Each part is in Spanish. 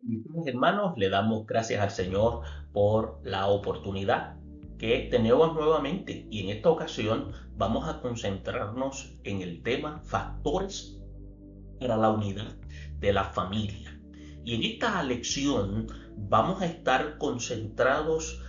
Mis hermanos, le damos gracias al Señor por la oportunidad que tenemos nuevamente y en esta ocasión vamos a concentrarnos en el tema factores para la unidad de la familia. Y en esta lección vamos a estar concentrados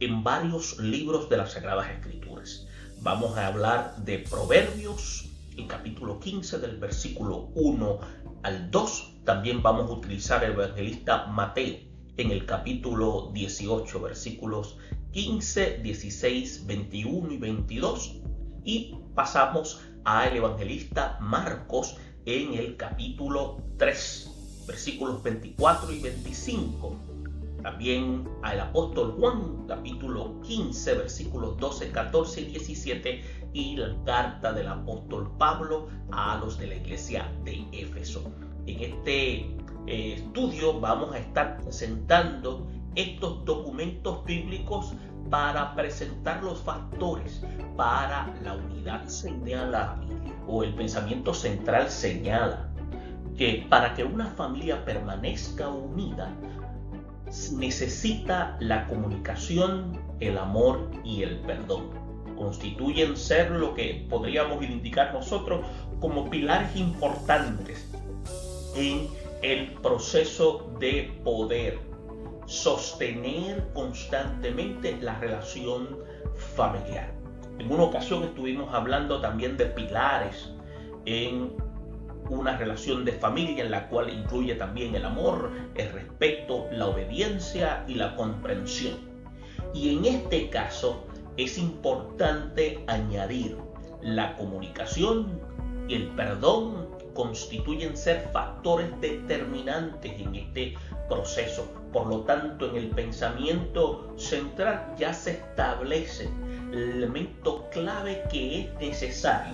en varios libros de las Sagradas Escrituras. Vamos a hablar de Proverbios, el capítulo 15 del versículo 1 al 2. También vamos a utilizar el evangelista Mateo en el capítulo 18, versículos 15, 16, 21 y 22. Y pasamos al evangelista Marcos en el capítulo 3, versículos 24 y 25. También al apóstol Juan, capítulo 15, versículos 12, 14 y 17, y la carta del apóstol Pablo a los de la iglesia de Éfeso. En este estudio vamos a estar presentando estos documentos bíblicos para presentar los factores para la unidad. Señala, o el pensamiento central señala, que para que una familia permanezca unida, necesita la comunicación, el amor y el perdón. Constituyen ser lo que podríamos indicar nosotros como pilares importantes en el proceso de poder sostener constantemente la relación familiar. En una ocasión estuvimos hablando también de pilares en una relación de familia en la cual incluye también el amor, el respeto, la obediencia y la comprensión. Y en este caso es importante añadir la comunicación y el perdón constituyen ser factores determinantes en este proceso. Por lo tanto, en el pensamiento central ya se establece el elemento clave que es necesario,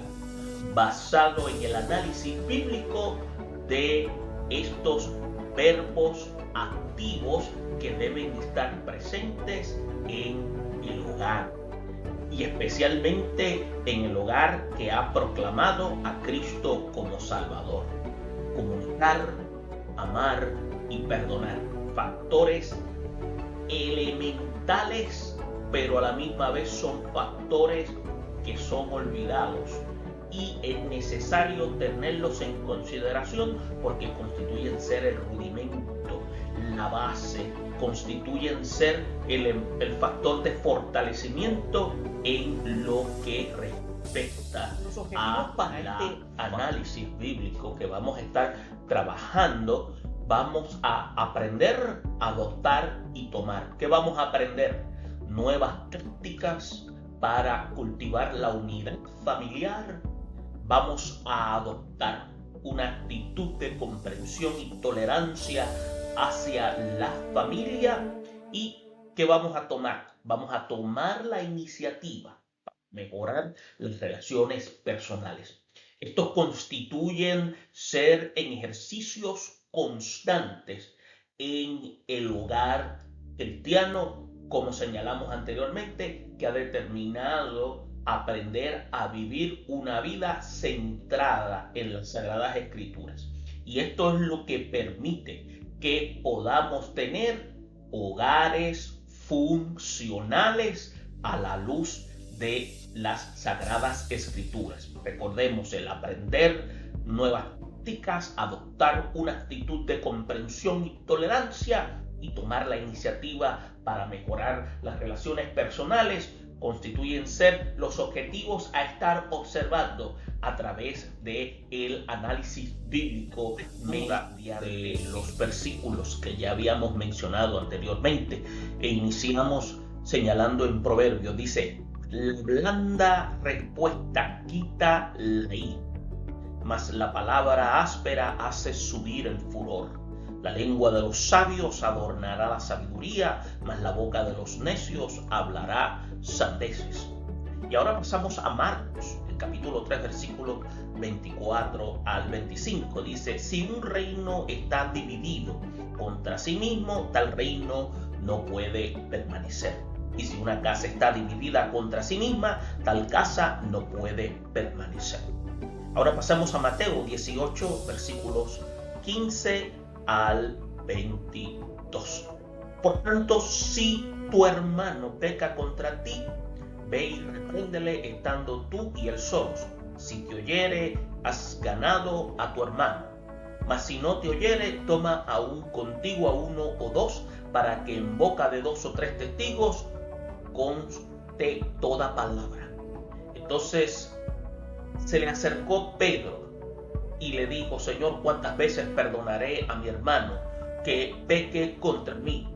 basado en el análisis bíblico de estos verbos activos que deben estar presentes en el hogar, y especialmente en el hogar que ha proclamado a Cristo como Salvador. Comunicar, amar y perdonar, factores elementales, pero a la misma vez son factores que son olvidados y es necesario tenerlos en consideración porque constituyen ser el rudimento, la base, constituyen ser el factor de fortalecimiento en lo que respecta a este análisis bíblico que vamos a estar trabajando. Vamos a aprender, adoptar y tomar. ¿Qué vamos a aprender? Nuevas tácticas para cultivar la unidad familiar. Vamos a adoptar una actitud de comprensión y tolerancia hacia la familia. ¿Y qué vamos a tomar? Vamos a tomar la iniciativa para mejorar las relaciones personales. Estos constituyen ser en ejercicios constantes en el hogar cristiano, como señalamos anteriormente, que ha determinado aprender a vivir una vida centrada en las Sagradas Escrituras. Y esto es lo que permite que podamos tener hogares funcionales a la luz de las Sagradas Escrituras. Recordemos el aprender nuevas prácticas, adoptar una actitud de comprensión y tolerancia y tomar la iniciativa para mejorar las relaciones personales constituyen ser los objetivos a estar observando a través del análisis bíblico de los versículos que ya habíamos mencionado anteriormente. E iniciamos señalando en Proverbios, dice: la blanda respuesta quita la ira, mas la palabra áspera hace subir el furor. La lengua de los sabios adornará la sabiduría, mas la boca de los necios hablará sandeces. Y ahora pasamos a Marcos, el capítulo 3, versículos 24 al 25. Dice: si un reino está dividido contra sí mismo, tal reino no puede permanecer. Y si una casa está dividida contra sí misma, tal casa no puede permanecer. Ahora pasamos a Mateo 18, versículos 15 al 22. Por tanto, si tu hermano peca contra ti, ve y repréndele estando tú y él solos. Si te oyere, has ganado a tu hermano. Mas si no te oyere, toma aún contigo a uno o dos, para que en boca de 2 o 3 testigos conste toda palabra. Entonces se le acercó Pedro y le dijo: Señor, ¿cuántas veces perdonaré a mi hermano que peque contra mí?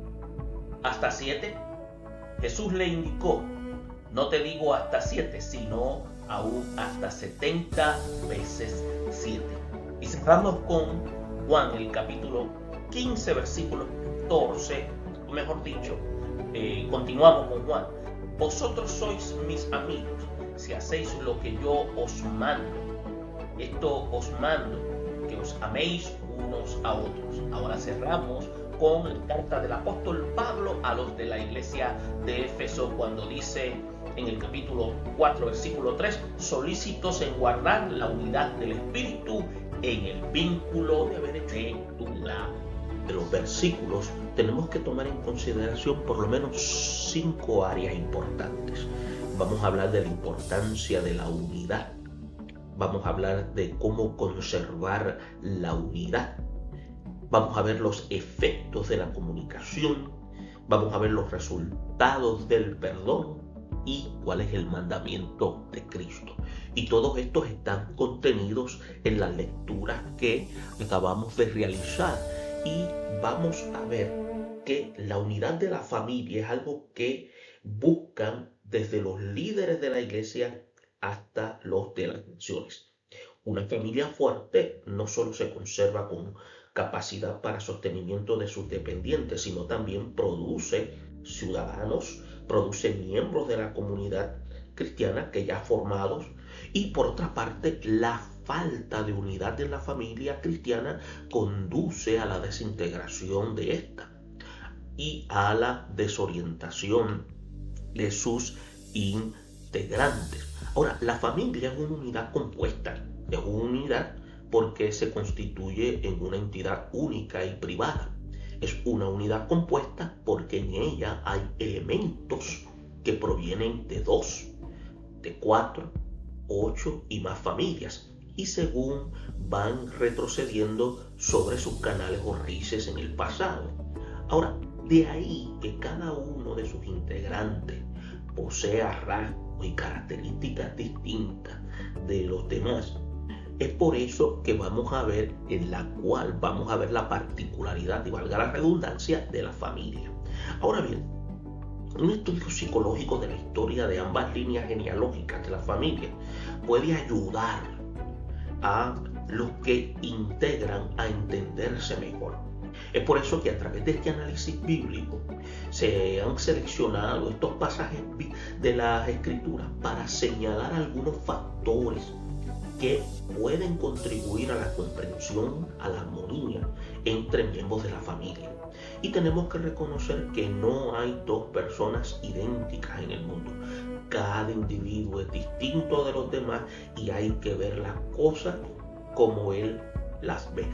¿Hasta 7? Jesús le indicó: no te digo hasta 7, sino aún hasta 70 veces 7. Y cerramos con Juan, el capítulo 15, versículo 14, o mejor dicho, continuamos con Juan. Vosotros sois mis amigos si hacéis lo que yo os mando. Esto os mando, que os améis unos a otros. Ahora cerramos con la carta del apóstol Pablo a los de la iglesia de Éfeso, cuando dice en el capítulo 4, versículo 3: solícitos en guardar la unidad del Espíritu en el vínculo de haber hecho de los versículos. Tenemos que tomar en consideración por lo menos 5 áreas importantes. Vamos a hablar de la importancia de la unidad. Vamos a hablar de cómo conservar la unidad. Vamos a ver los efectos de la comunicación. Vamos a ver los resultados del perdón y cuál es el mandamiento de Cristo. Y todos estos están contenidos en las lecturas que acabamos de realizar. Y vamos a ver que la unidad de la familia es algo que buscan desde los líderes de la iglesia hasta los de las naciones. Una familia fuerte no solo se conserva con capacidad para sostenimiento de sus dependientes, sino también produce ciudadanos, produce miembros de la comunidad cristiana que ya formados. Y por otra parte, la falta de unidad en la familia cristiana conduce a la desintegración de esta y a la desorientación de sus integrantes. Ahora, la familia es una unidad compuesta, es una unidad porque se constituye en una entidad única y privada. Es una unidad compuesta porque en ella hay elementos que provienen de 2, de 4, 8 y más familias, y según van retrocediendo sobre sus canales o raíces en el pasado. Ahora, de ahí que cada uno de sus integrantes posea rasgos y características distintas de los demás. Es por eso que vamos a ver la particularidad, y valga la redundancia, de la familia. Ahora bien, un estudio psicológico de la historia de ambas líneas genealógicas de la familia puede ayudar a los que integran a entenderse mejor. Es por eso que a través de este análisis bíblico se han seleccionado estos pasajes de las Escrituras para señalar algunos factores que pueden contribuir a la comprensión, a la armonía entre miembros de la familia. Y tenemos que reconocer que no hay 2 personas idénticas en el mundo. Cada individuo es distinto de los demás y hay que ver las cosas como Él las ve,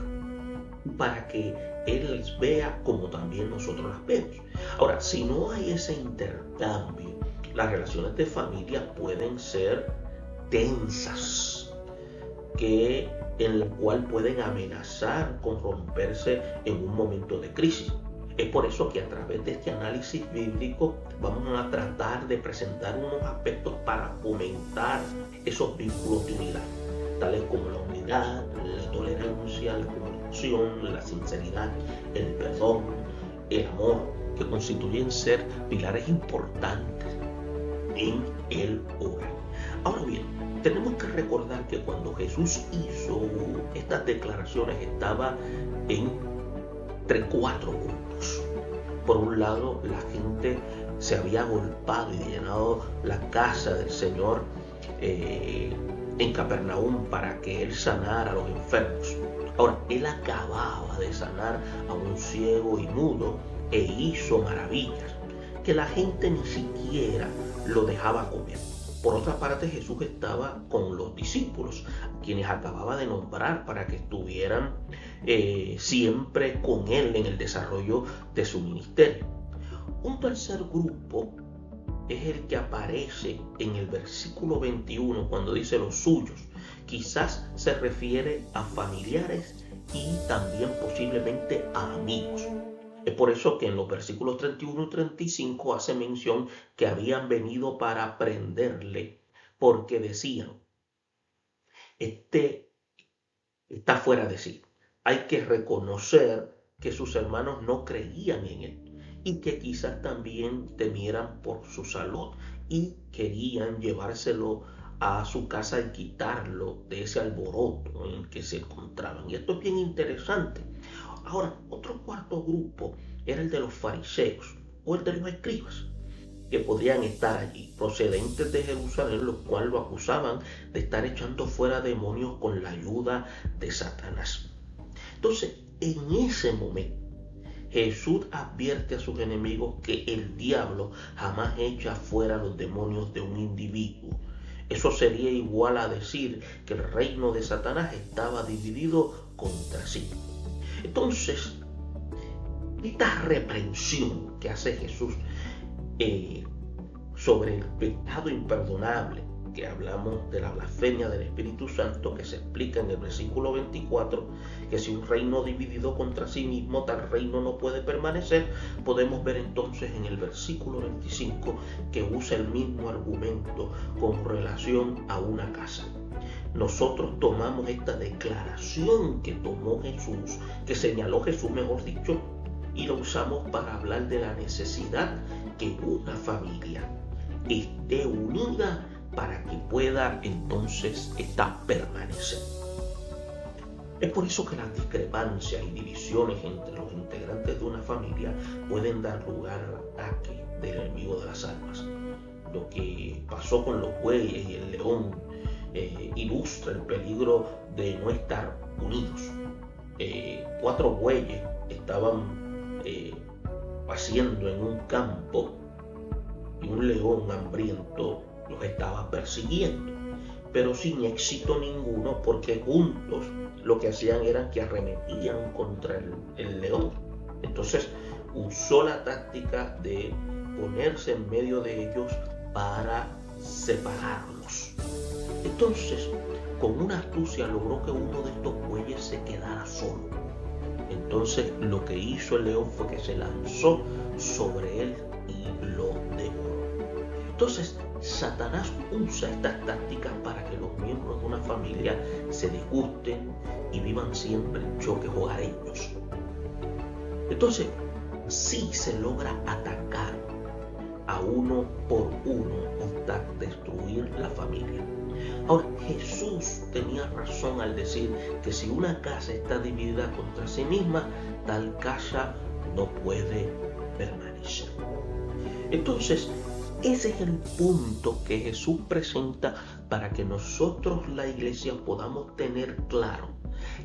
para que Él las vea como también nosotros las vemos. Ahora, si no hay ese intercambio, las relaciones de familia pueden ser tensas, en la cual pueden amenazar con romperse en un momento de crisis. Es por eso que a través de este análisis bíblico vamos a tratar de presentar unos aspectos para fomentar esos vínculos de unidad, tales como la unidad, la tolerancia, la comunicación, la sinceridad, el perdón, el amor, que constituyen ser pilares importantes en el hogar. Ahora bien, tenemos que recordar que cuando Jesús hizo estas declaraciones estaba entre 4 puntos. Por un lado, la gente se había agolpado y llenado la casa del Señor en Capernaum para que Él sanara a los enfermos. Ahora, Él acababa de sanar a un ciego y mudo e hizo maravillas que la gente ni siquiera lo dejaba comer. Por otra parte, Jesús estaba con los discípulos, quienes acababa de nombrar para que estuvieran siempre con él en el desarrollo de su ministerio. Un tercer grupo es el que aparece en el versículo 21 cuando dice los suyos. Quizás se refiere a familiares y también posiblemente a amigos. Es por eso que en los versículos 31 y 35 hace mención que habían venido para aprenderle, porque decían, está fuera de sí. Hay que reconocer que sus hermanos no creían en él y que quizás también temieran por su salud y querían llevárselo a su casa y quitarlo de ese alboroto en el que se encontraban. Y esto es bien interesante. Ahora, otro cuarto grupo era el de los fariseos o el de los escribas, que podrían estar allí, procedentes de Jerusalén, los cuales lo acusaban de estar echando fuera demonios con la ayuda de Satanás. Entonces, en ese momento, Jesús advierte a sus enemigos que el diablo jamás echa fuera los demonios de un individuo. Eso sería igual a decir que el reino de Satanás estaba dividido contra sí. Entonces, esta reprensión que hace Jesús sobre el pecado imperdonable, que hablamos de la blasfemia del Espíritu Santo, que se explica en el versículo 24, que si un reino dividido contra sí mismo, tal reino no puede permanecer, podemos ver entonces en el versículo 25 que usa el mismo argumento con relación a una casa. Nosotros tomamos esta declaración que tomó Jesús, que señaló Jesús, mejor dicho, y lo usamos para hablar de la necesidad que una familia esté unida para que pueda entonces permanecer. Es por eso que las discrepancias y divisiones entre los integrantes de una familia pueden dar lugar al ataque del enemigo de las almas. Lo que pasó con los bueyes y el león ilustra el peligro de no estar unidos. 4 bueyes estaban paciendo en un campo y un león hambriento los estaba persiguiendo, pero sin éxito ninguno, porque juntos lo que hacían era que arremetían contra el león. Entonces usó la táctica de ponerse en medio de ellos para separarlos. Entonces, con una astucia logró que uno de estos bueyes se quedara solo. Entonces lo que hizo el león fue que se lanzó sobre él y lo devoró. Entonces Satanás usa estas tácticas para que los miembros de una familia se disgusten y vivan siempre en choques hogareños. Entonces, sí se logra atacar a uno por uno hasta destruir la familia. Ahora, Jesús tenía razón al decir que si una casa está dividida contra sí misma, tal casa no puede permanecer. Entonces, ese es el punto que Jesús presenta para que nosotros, la iglesia, podamos tener claro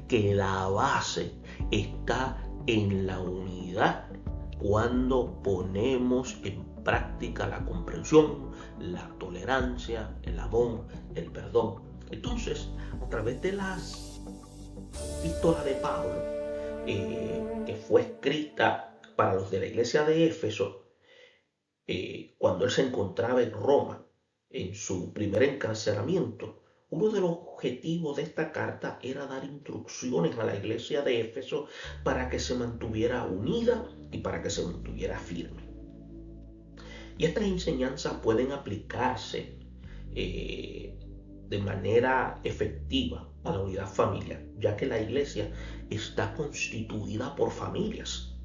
que la base está en la unidad cuando ponemos en práctica la comprensión, la tolerancia, el amor, el perdón. Entonces, a través de las epístolas de Pablo, que fue escrita para los de la iglesia de Éfeso, cuando él se encontraba en Roma, en su primer encarcelamiento, uno de los objetivos de esta carta era dar instrucciones a la iglesia de Éfeso para que se mantuviera unida y para que se mantuviera firme. Y estas enseñanzas pueden aplicarse de manera efectiva a la unidad familiar, ya que la iglesia está constituida por familias.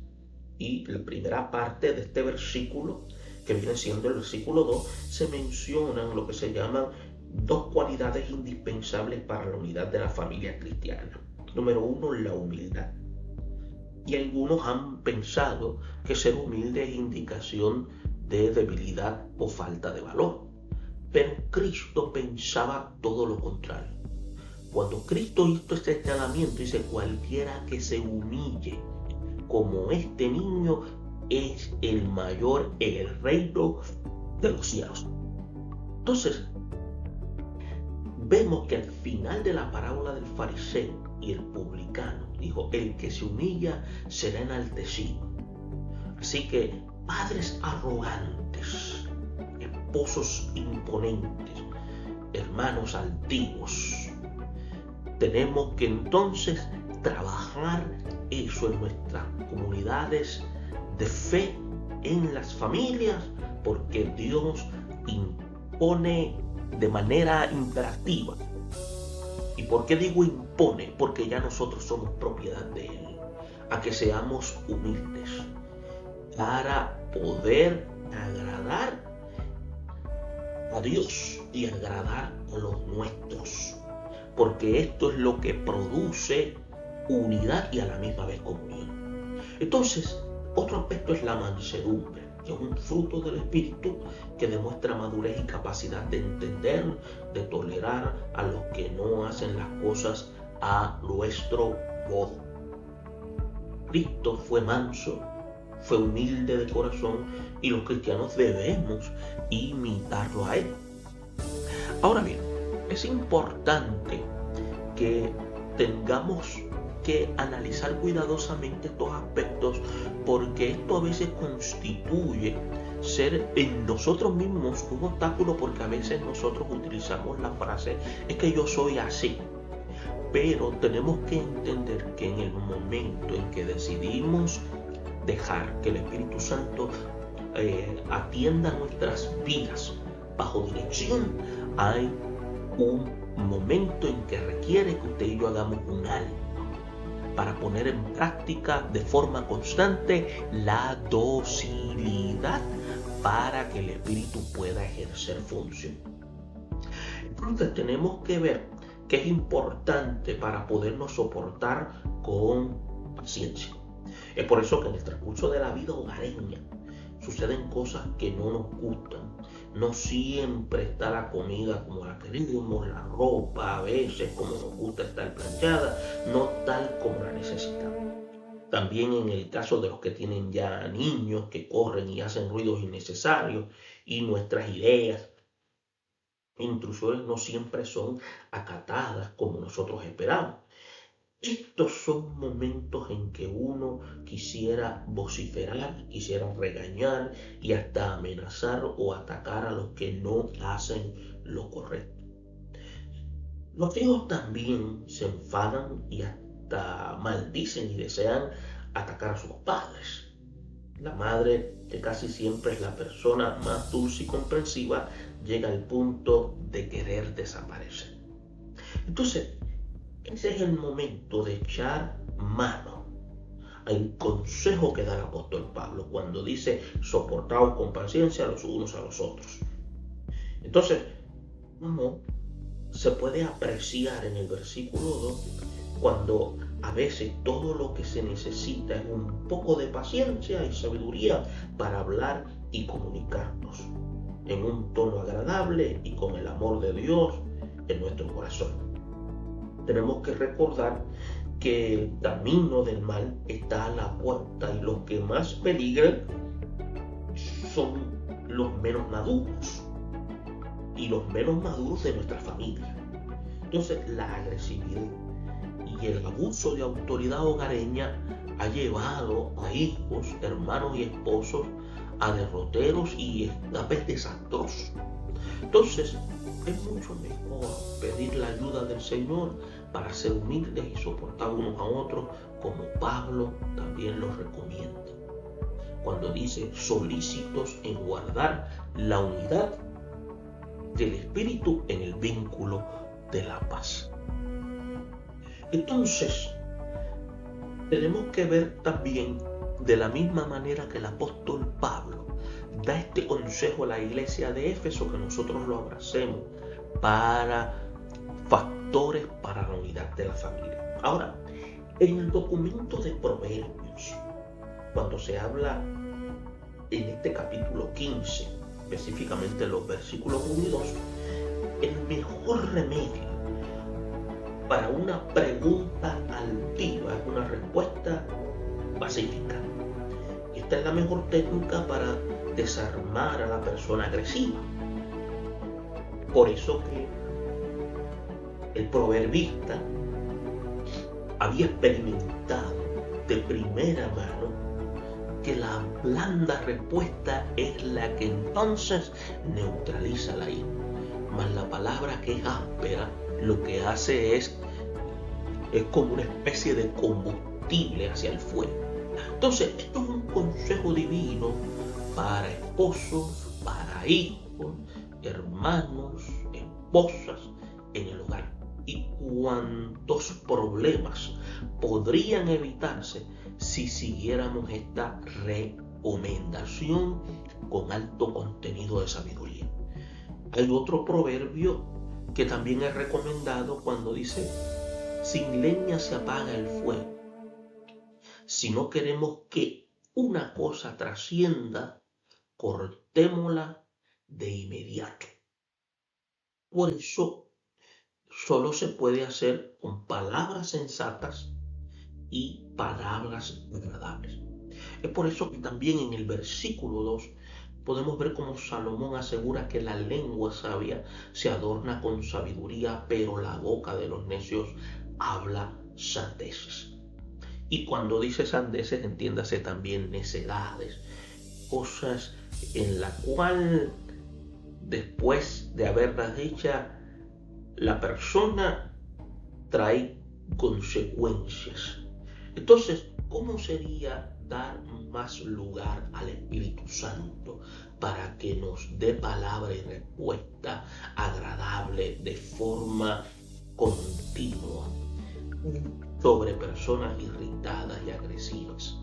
Y la primera parte de este versículo, que viene siendo el versículo 2, se mencionan lo que se llaman 2 cualidades indispensables para la unidad de la familia cristiana. Número 1, la humildad. Y algunos han pensado que ser humilde es indicación de debilidad o falta de valor. Pero Cristo pensaba todo lo contrario. Cuando Cristo hizo este señalamiento, dice: cualquiera que se humille como este niño es el mayor en el reino de los cielos. Entonces, vemos que al final de la parábola del fariseo y el publicano, dijo, el que se humilla será enaltecido. Así que padres arrogantes, esposos imponentes, hermanos altivos, tenemos que entonces trabajar eso en nuestras comunidades de fe, en las familias, porque Dios impone de manera imperativa. ¿Y por qué digo impone? Porque ya nosotros somos propiedad de Él, a que seamos humildes para poder agradar a Dios y agradar a los nuestros, porque esto es lo que produce unidad y a la misma vez comunión. Entonces, otro aspecto es la mansedumbre, que es un fruto del Espíritu que demuestra madurez y capacidad de entender, de tolerar a los que no hacen las cosas a nuestro modo. Cristo fue manso, fue humilde de corazón, y los cristianos debemos imitarlo a Él. Ahora bien, es importante que tengamos que analizar cuidadosamente estos aspectos, porque esto a veces constituye ser en nosotros mismos un obstáculo, porque a veces nosotros utilizamos la frase, es que yo soy así. Pero tenemos que entender que en el momento en que decidimos dejar que el Espíritu Santo atienda nuestras vidas bajo dirección, hay un momento en que requiere que usted y yo hagamos un alto para poner en práctica de forma constante la docilidad para que el Espíritu pueda ejercer función. Entonces tenemos que ver que es importante para podernos soportar con paciencia. Es por eso que en el transcurso de la vida hogareña suceden cosas que no nos gustan. No siempre está la comida como la queremos, la ropa a veces como nos gusta estar planchada, no tal como la necesitamos. También en el caso de los que tienen ya niños que corren y hacen ruidos innecesarios, y nuestras ideas e instrucciones no siempre son acatadas como nosotros esperamos. Estos son momentos en que uno quisiera vociferar, quisiera regañar y hasta amenazar o atacar a los que no hacen lo correcto. Los hijos también se enfadan y hasta maldicen y desean atacar a sus padres. La madre, que casi siempre es la persona más dulce y comprensiva, llega al punto de querer desaparecer. Entonces, ese es el momento de echar mano al consejo que da el apóstol Pablo cuando dice: soportaos con paciencia los unos a los otros. Entonces, ¿cómo se puede apreciar en el versículo 2 cuando a veces todo lo que se necesita es un poco de paciencia y sabiduría para hablar y comunicarnos en un tono agradable y con el amor de Dios en nuestro corazón? Tenemos que recordar que el camino del mal está a la puerta y los que más peligran son los menos maduros y los menos maduros de nuestra familia. Entonces, la agresividad y el abuso de autoridad hogareña ha llevado a hijos, hermanos y esposos a derroteros y escapes desastrosos. Entonces, es mucho mejor pedir la ayuda del Señor para ser humildes y soportar unos a otros, como Pablo también los recomienda cuando dice: solícitos en guardar la unidad del Espíritu en el vínculo de la paz. Entonces, tenemos que ver también, de la misma manera que el apóstol Pablo da este consejo a la iglesia de Éfeso, que nosotros lo abracemos para factores para la unidad de la familia. Ahora, en el documento de Proverbios, cuando se habla en este capítulo 15, específicamente los versículos 1 y 2, el mejor remedio para una pregunta altiva es una respuesta pacífica. Esta es la mejor técnica para desarmar a la persona agresiva. Por eso que El proverbista había experimentado de primera mano que la blanda respuesta es la que entonces neutraliza la ira. Mas la palabra que es áspera lo que hace es como una especie de combustible hacia el fuego. Entonces, esto es un consejo divino para esposos, para hijos, hermanos, esposas en el hogar. Y cuántos problemas podrían evitarse si siguiéramos esta recomendación con alto contenido de sabiduría. Hay otro proverbio que también es recomendado cuando dice: sin leña se apaga el fuego. Si no queremos que una cosa trascienda, cortémosla de inmediato. Por eso solo se puede hacer con palabras sensatas y palabras agradables. Es por eso que también en el versículo 2 podemos ver cómo Salomón asegura que la lengua sabia se adorna con sabiduría, pero la boca de los necios habla sandeces. Y cuando dice sandeces, entiéndase también necedades, cosas en la cual después de haberlas dichas, la persona trae consecuencias. Entonces, ¿cómo sería dar más lugar al Espíritu Santo para que nos dé palabra y respuesta agradable de forma continua sobre personas irritadas y agresivas?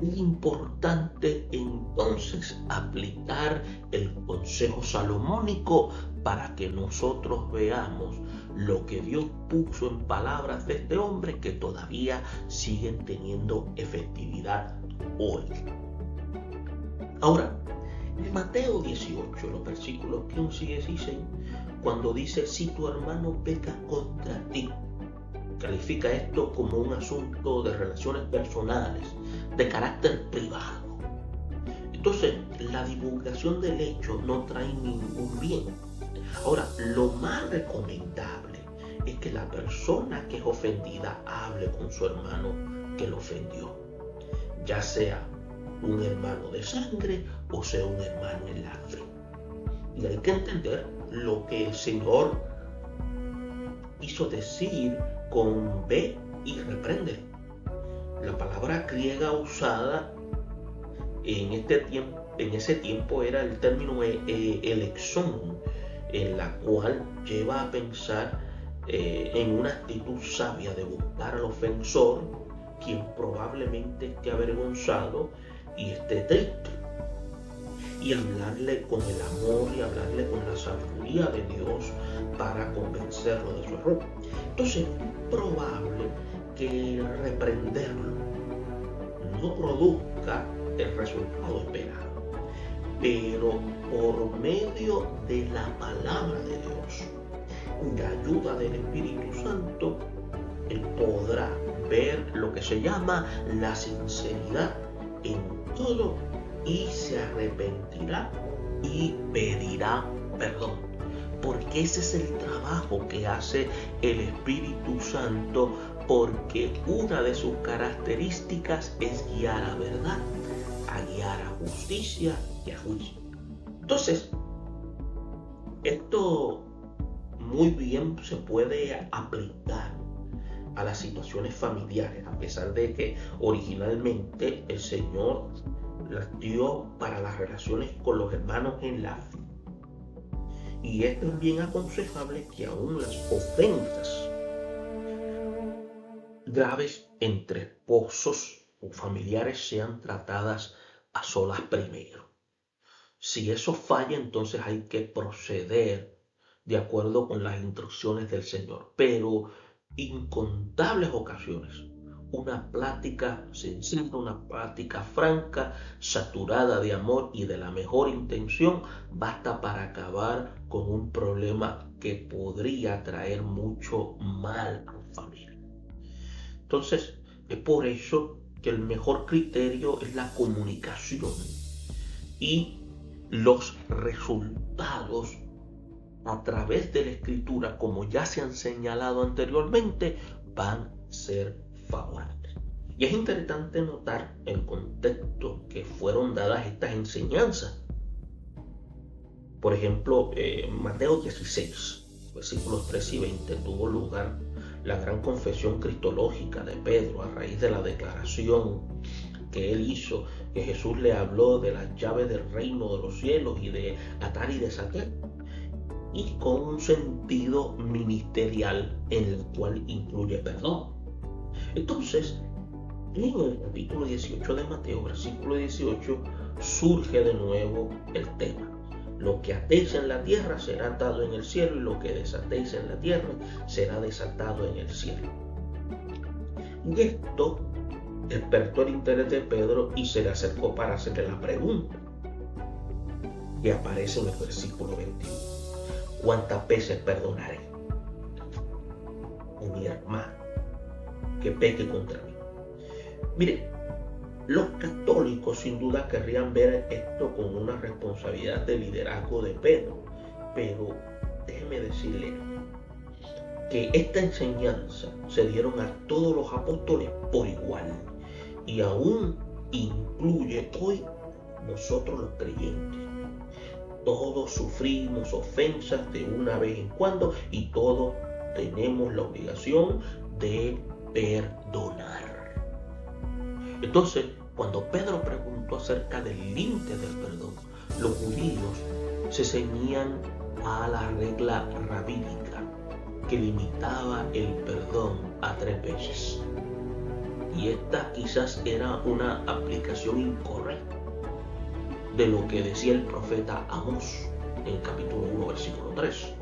Es importante entonces aplicar el consejo salomónico para que nosotros veamos lo que Dios puso en palabras de este hombre que todavía siguen teniendo efectividad hoy. Ahora, en Mateo 18, los versículos 15 y 16, cuando dice: si tu hermano peca contra ti, califica esto como un asunto de relaciones personales, de carácter privado. Entonces, la divulgación del hecho no trae ningún bien. Ahora, lo más recomendable es que la persona que es ofendida hable con su hermano que lo ofendió, ya sea un hermano de sangre o sea un hermano en la fe. Y hay que entender lo que el Señor quiso decir con ve y reprende. La palabra griega usada en ese tiempo era el término elexón, en la cual lleva a pensar en una actitud sabia de buscar al ofensor, quien probablemente esté avergonzado y esté triste, y hablarle con el amor y hablarle con la sabiduría de Dios para convencerlo de su error. Entonces es probable que reprenderlo no produzca el resultado esperado, pero por medio de la palabra de Dios y la ayuda del Espíritu Santo, él podrá ver lo que se llama la sinceridad en todo y se arrepentirá y pedirá perdón, porque ese es el trabajo que hace el Espíritu Santo, porque una de sus características es guiar a verdad, a guiar a justicia y a juicio. Entonces, esto muy bien se puede aplicar a las situaciones familiares, a pesar de que originalmente el Señor las dio para las relaciones con los hermanos en la fe. Y es también aconsejable que aún las ofensas graves entre esposos o familiares sean tratadas a solas primero. Si eso falla, entonces hay que proceder de acuerdo con las instrucciones del Señor. Pero incontables ocasiones, una plática sencilla, una plática franca, saturada de amor y de la mejor intención, basta para acabar con un problema que podría traer mucho mal a la familia. Entonces, es por eso que el mejor criterio es la comunicación y los resultados a través de la Escritura, como ya se han señalado anteriormente, van a ser favorables. Y es interesante notar el contexto que fueron dadas estas enseñanzas. Por ejemplo, Mateo 16, versículos 3 y 20, tuvo lugar la gran confesión cristológica de Pedro a raíz de la declaración que él hizo, que Jesús le habló de las llaves del reino de los cielos y de atar y desatar, y con un sentido ministerial en el cual incluye perdón. Entonces, en el capítulo 18 de Mateo, versículo 18, surge de nuevo el tema. Lo que atéis en la tierra será atado en el cielo, y lo que desatéis en la tierra será desatado en el cielo. Y esto despertó el interés de Pedro y se le acercó para hacerle la pregunta que aparece en el versículo 21. ¿Cuántas veces perdonaré a mi hermano que peque contra mí? Mire, los católicos sin duda querrían ver esto como una responsabilidad de liderazgo de Pedro, pero déjeme decirle que esta enseñanza se dieron a todos los apóstoles por igual, y aún incluye hoy nosotros los creyentes. Todos sufrimos ofensas de una vez en cuando y todos tenemos la obligación de perdonar. Entonces, cuando Pedro preguntó acerca del límite del perdón, los judíos se ceñían a la regla rabínica que limitaba el perdón a 3 veces. Y esta quizás era una aplicación incorrecta de lo que decía el profeta Amós en el capítulo 1, versículo 3.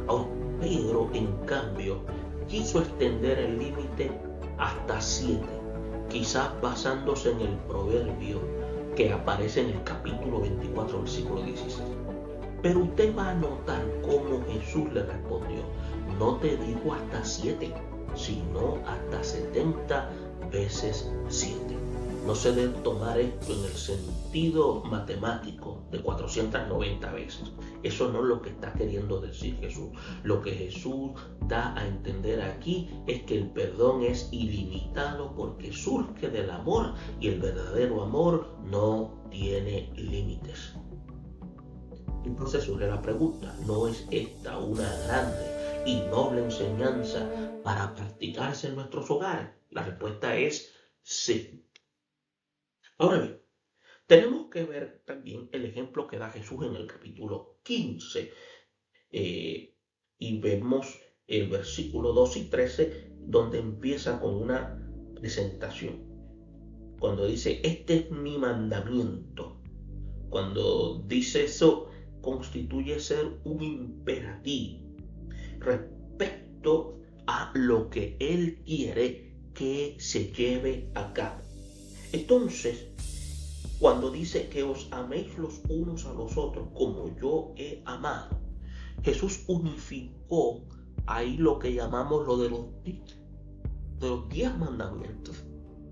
Ahora, Pedro, en cambio, quiso extender el límite hasta 7, quizás basándose en el proverbio que aparece en el capítulo 24, versículo 16. Pero usted va a notar cómo Jesús le respondió: no te digo hasta 7, sino hasta 70 veces 7. No se debe tomar esto en el sentido matemático de 490 veces. Eso no es lo que está queriendo decir Jesús. Lo que Jesús da a entender aquí es que el perdón es ilimitado porque surge del amor, y el verdadero amor no tiene límites. Entonces surge la pregunta: ¿no es esta una grande y noble enseñanza para practicarse en nuestros hogares? La respuesta es sí. Ahora bien, tenemos que ver también el ejemplo que da Jesús en el capítulo 15, y vemos el versículo 2 y 13, donde empieza con una presentación. Cuando dice: este es mi mandamiento. Cuando dice eso, constituye ser un imperativo respecto a lo que Él quiere que se lleve a cabo. Entonces, cuando dice que os améis los unos a los otros como yo he amado, Jesús unificó ahí lo que llamamos lo de los 10 mandamientos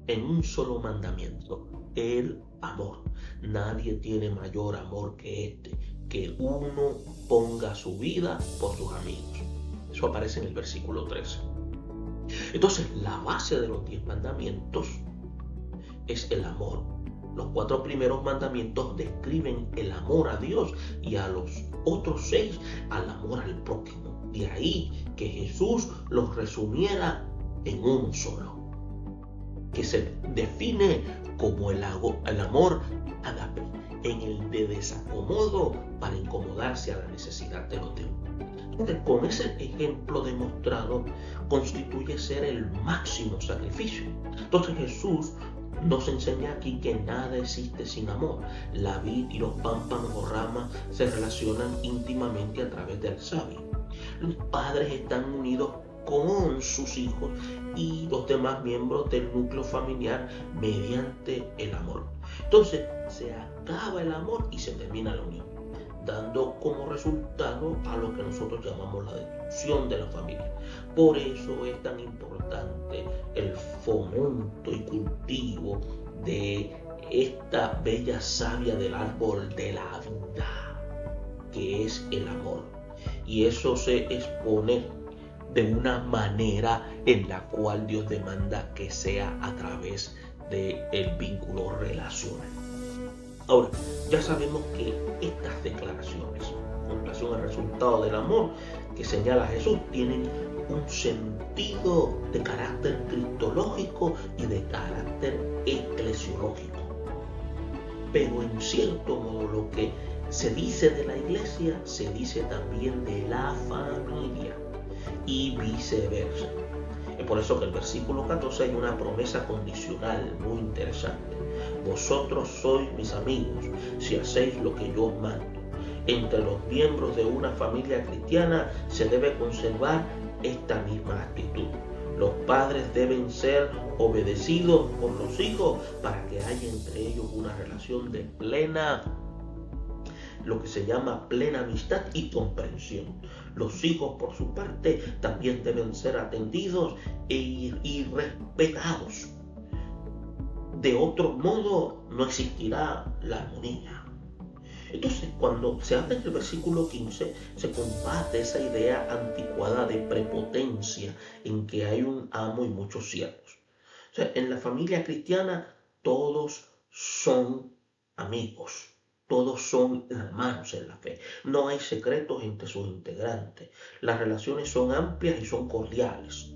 en un solo mandamiento: el amor. Nadie tiene mayor amor que este, que uno ponga su vida por sus amigos. Eso aparece en el versículo 13. Entonces, la base de los 10 mandamientos es el amor. Los 4 primeros mandamientos describen el amor a Dios, y a los otros 6 al amor al prójimo. De ahí que Jesús los resumiera en uno solo, que se define como el amor ágape, en el de desacomodo para incomodarse a la necesidad de los demás. Entonces, con ese ejemplo demostrado, constituye ser el máximo sacrificio. Entonces Jesús nos enseña aquí que nada existe sin amor. La vid y los pámpanos o ramas se relacionan íntimamente a través del savio. Los padres están unidos con sus hijos y los demás miembros del núcleo familiar mediante el amor. Entonces se acaba el amor y se termina la unión, dando como resultado a lo que nosotros llamamos la destrucción de la familia. Por eso es tan importante el fomento y cultivo de esta bella savia del árbol de la vida, que es el amor. Y eso se expone de una manera en la cual Dios demanda que sea a través del vínculo relacional. Ahora, ya sabemos que estas declaraciones con relación al resultado del amor que señala Jesús tienen un sentido de carácter cristológico y de carácter eclesiológico. Pero en cierto modo lo que se dice de la iglesia se dice también de la familia y viceversa. Es por eso que el versículo 14 hay una promesa condicional muy interesante. Vosotros sois mis amigos si hacéis lo que yo os mando. Entre los miembros de una familia cristiana se debe conservar esta misma actitud. Los padres deben ser obedecidos por los hijos para que haya entre ellos una relación de lo que se llama plena amistad y comprensión. Los hijos, por su parte, también deben ser atendidos y respetados. De otro modo, no existirá la armonía. Entonces, cuando se habla en el versículo 15, se combate esa idea anticuada de prepotencia en que hay un amo y muchos siervos. O sea, en la familia cristiana todos son amigos. Todos son hermanos en la fe. No hay secretos entre sus integrantes. Las relaciones son amplias y son cordiales.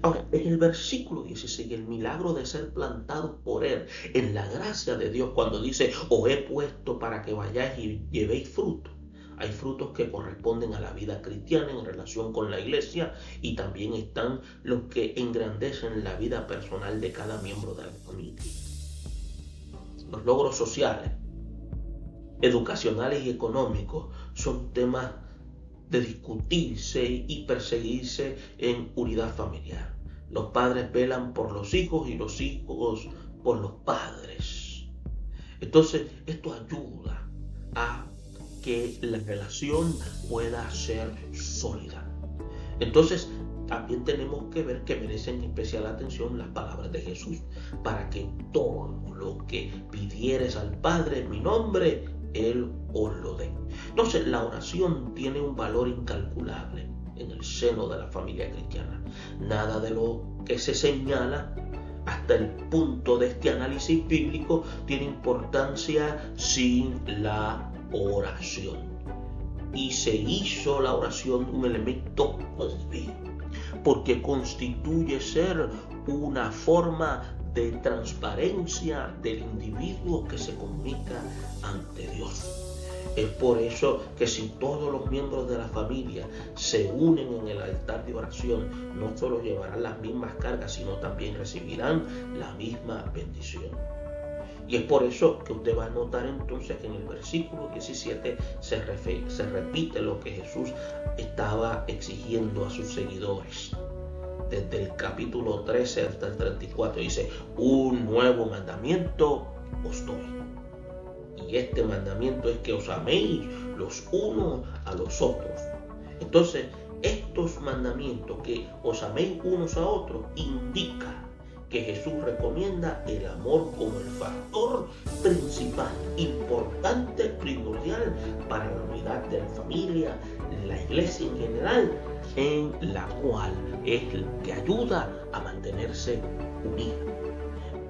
Ahora, en el versículo 16, el milagro de ser plantado por Él en la gracia de Dios, cuando dice, os he puesto para que vayáis y llevéis fruto. Hay frutos que corresponden a la vida cristiana en relación con la iglesia y también están los que engrandecen la vida personal de cada miembro de la familia. Los logros sociales, educacionales y económicos son temas de discutirse y perseguirse en unidad familiar. Los padres velan por los hijos y los hijos por los padres. Entonces, esto ayuda a que la relación pueda ser sólida. Entonces, también tenemos que ver que merecen especial atención las palabras de Jesús, para que todo lo que pidieres al Padre en mi nombre, Él os lo dé. Entonces, la oración tiene un valor incalculable en el seno de la familia cristiana. Nada de lo que se señala hasta el punto de este análisis bíblico tiene importancia sin la oración. Y se hizo la oración un elemento positivo, porque constituye ser una forma de transparencia del individuo que se comunica ante Dios. Es por eso que si todos los miembros de la familia se unen en el altar de oración, no solo llevarán las mismas cargas, sino también recibirán la misma bendición. Y es por eso que usted va a notar entonces que en el versículo 17 se repite lo que Jesús estaba exigiendo a sus seguidores. Desde el capítulo 13 hasta el 34 dice, un nuevo mandamiento os doy. Y este mandamiento es que os améis los unos a los otros. Entonces, estos mandamientos, que os améis unos a otros, indica que Jesús recomienda el amor como el factor principal, importante, primordial para la unidad de la familia, la iglesia en general, en la cual es el que ayuda a mantenerse unida.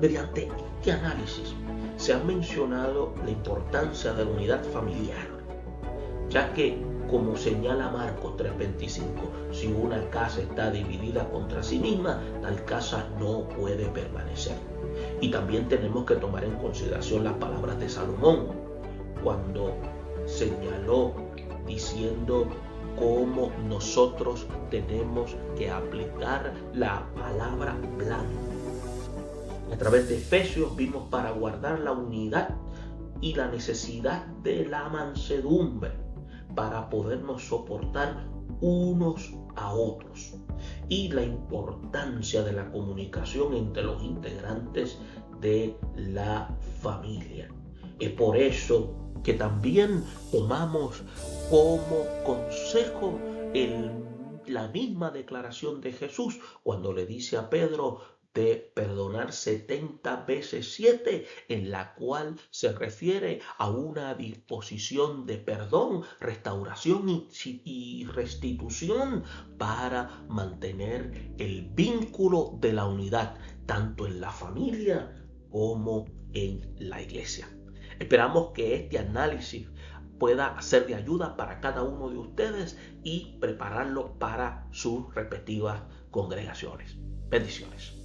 Mediante este análisis se ha mencionado la importancia de la unidad familiar, ya que, como señala Marcos 3:25, si una casa está dividida contra sí misma, tal casa no puede permanecer. Y también tenemos que tomar en consideración las palabras de Salomón, cuando señaló diciendo cómo nosotros tenemos que aplicar la palabra plan. A través de Efesios vimos para guardar la unidad y la necesidad de la mansedumbre, para podernos soportar unos a otros, y la importancia de la comunicación entre los integrantes de la familia. Es por eso que también tomamos como consejo la misma declaración de Jesús cuando le dice a Pedro, de perdonar 70 veces 7, en la cual se refiere a una disposición de perdón, restauración y restitución para mantener el vínculo de la unidad, tanto en la familia como en la iglesia. Esperamos que este análisis pueda ser de ayuda para cada uno de ustedes y prepararlo para sus respectivas congregaciones. Bendiciones.